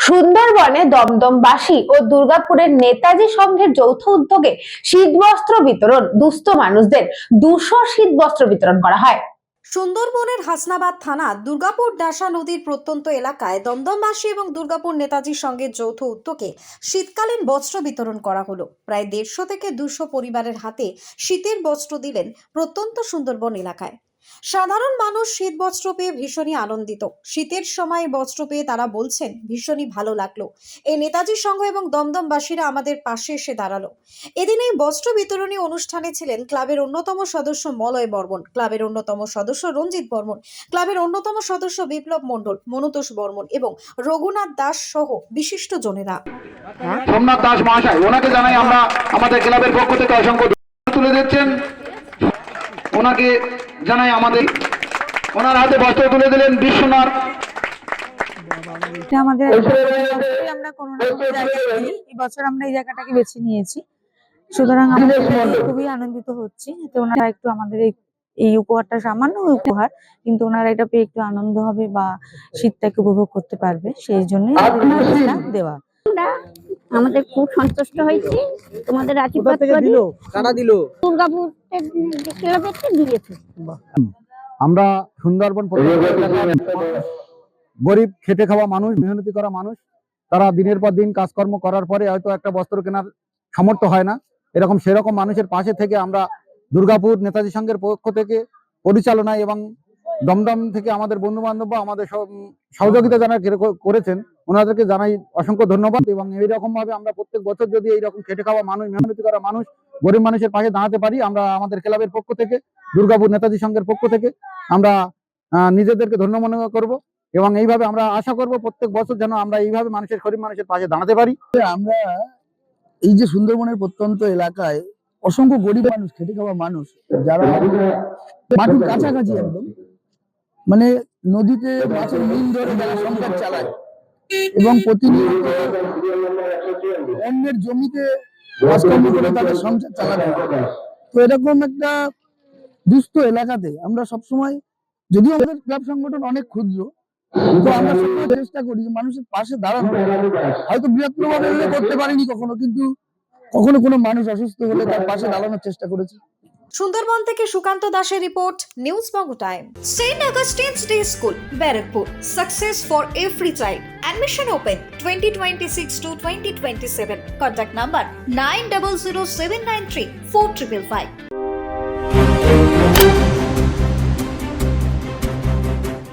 সুন্দরবনে দমদমবাসী ও দুর্গাপুরের নেতাজি সংঘের যৌথ উদ্যোগে শীতবস্ত্র বিতরণ, দুস্থ মানুষদের 200 শীতবস্ত্র বিতরণ করা হয়। সুন্দরবনের হাসনাবাদ থানা দুর্গাপুর ডাসা নদীর প্রত্যন্ত এলাকায় দমদমবাসী এবং দুর্গাপুর নেতাজি সংঘের যৌথ উদ্যোগে শীতকালীন বস্ত্র বিতরণ করা হলো। প্রায় 150 থেকে 200 পরিবারের হাতে শীতের বস্ত্র দিলেন প্রত্যন্ত সুন্দরবন এলাকায়। সাধারণ মানুষ শীত বস্ত্র পেয়ে ভীষণই আনন্দিত। শীতের সময় বস্ত্র পেয়ে তারা বলছেন ভীষণই ভালো লাগলো। এই নেতাজি সংঘ এবং দমদমবাসীরা আমাদের পাশে এসে দাঁড়ালো। এদিন এই বস্ত্র বিতরণী অনুষ্ঠানে ছিলেন ক্লাবের অন্যতম সদস্য মলয় বর্মন, ক্লাবের অন্যতম সদস্য রঞ্জিত বর্মন, ক্লাবের অন্যতম সদস্য বিপ্লব মণ্ডল, মনুতোষ বর্মন এবং রঘুনাথ দাস সহ বিশিষ্ট জনেরা। সোমনাথ দাস মহাশয়, ওনাকে জানাই আমরা আমাদের ক্লাবের পক্ষ থেকে অসংখ্য তুলে দিচ্ছেন। ওনাকে জানাই আমাদের, ওনার হাতে বস্ত্র তুলে দিলেন বিশ্বনাথ। আমাদের আমরা কোনো এই বছর আমরা এই জায়গাটাকে বেছে নিয়েছি, সুতরাং আমরা খুবই আনন্দিত হচ্ছি। ওনারা একটু আমাদের এই উপহারটা সামান্য উপহার, কিন্তু ওনারা এটা পেয়ে একটু আনন্দ হবে বা শীতটাকে উপভোগ করতে পারবে, সেই জন্য দেওয়া। আমাদের খুব সন্তুষ্ট হয়েছি। তোমাদের আশীর্বাদ করি। কারা দিল? দুর্গাপুর ক্লাবেতে দিয়েছে। আমরা সুন্দরবন গরিব খেটে খাওয়া মানুষ, মেহনতি করা মানুষ, তারা দিনের পর দিন কাজকর্ম করার পরে হয়তো একটা বস্ত্র কেনার সামর্থ্য হয় না। সেরকম মানুষের পাশে থেকে আমরা দুর্গাপুর নেতাজি সংঘের পক্ষ থেকে পরিচালনায় এবং দমদম থেকে আমাদের বন্ধু বান্ধব আমাদের সহযোগিতা যারা করেছেন, ওনাদেরকে জানাই অসংখ্য ধন্যবাদ। এবং এইরকম ভাবে আমরা প্রত্যেক বছর যদি এইরকম খেটে খাওয়া মানুষ, মেহনতি করা মানুষ, গরিব মানুষের পাশে দাঁড়াতে পারি, আমরা আমাদের ক্লাবের পক্ষ থেকে, দুর্গাপুর নেতাজি সংঘের পক্ষ থেকে আমরা নিজেদেরকে ধন্য মনে করব। এবং এইভাবে আমরা আশা করব প্রত্যেক বছর যেন আমরা এইভাবে গরিব মানুষের পাশে দাঁড়াতে পারি। আমরা এই যে সুন্দরবনের প্রত্যন্ত এলাকায় অসংখ্য গরিব মানুষ, খেটে খাওয়া মানুষ, যারা মাটির কাছাকাছি একদম, মানে নদীতে মাছের মিন ধরে যারা সংসার চালায় এবং প্রতিনিয়ত অন্যের জমিতে কাজকর্ম করে তাদের সংসার চালানো। তো এরকম একটা দুস্থ এলাকাতে আমরা সবসময়, যদিও আমাদের ক্লাব সংগঠন অনেক ক্ষুদ্র, তো আমরা সবসময় চেষ্টা করি মানুষের পাশে দাঁড়ানো। হয়তো বৃহত্তরভাবে করতে পারিনি কখনো, কিন্তু কখনো কোনো মানুষ অসুস্থ হলে তার পাশে দাঁড়ানোর চেষ্টা করেছি। সুন্দরবন থেকে সুকান্ত দাসের রিপোর্ট, news Banga time. Saint Augustine's day school, Barrackpore, success for every child. Admission open 2026 to 2027. Contact number 900793 4555.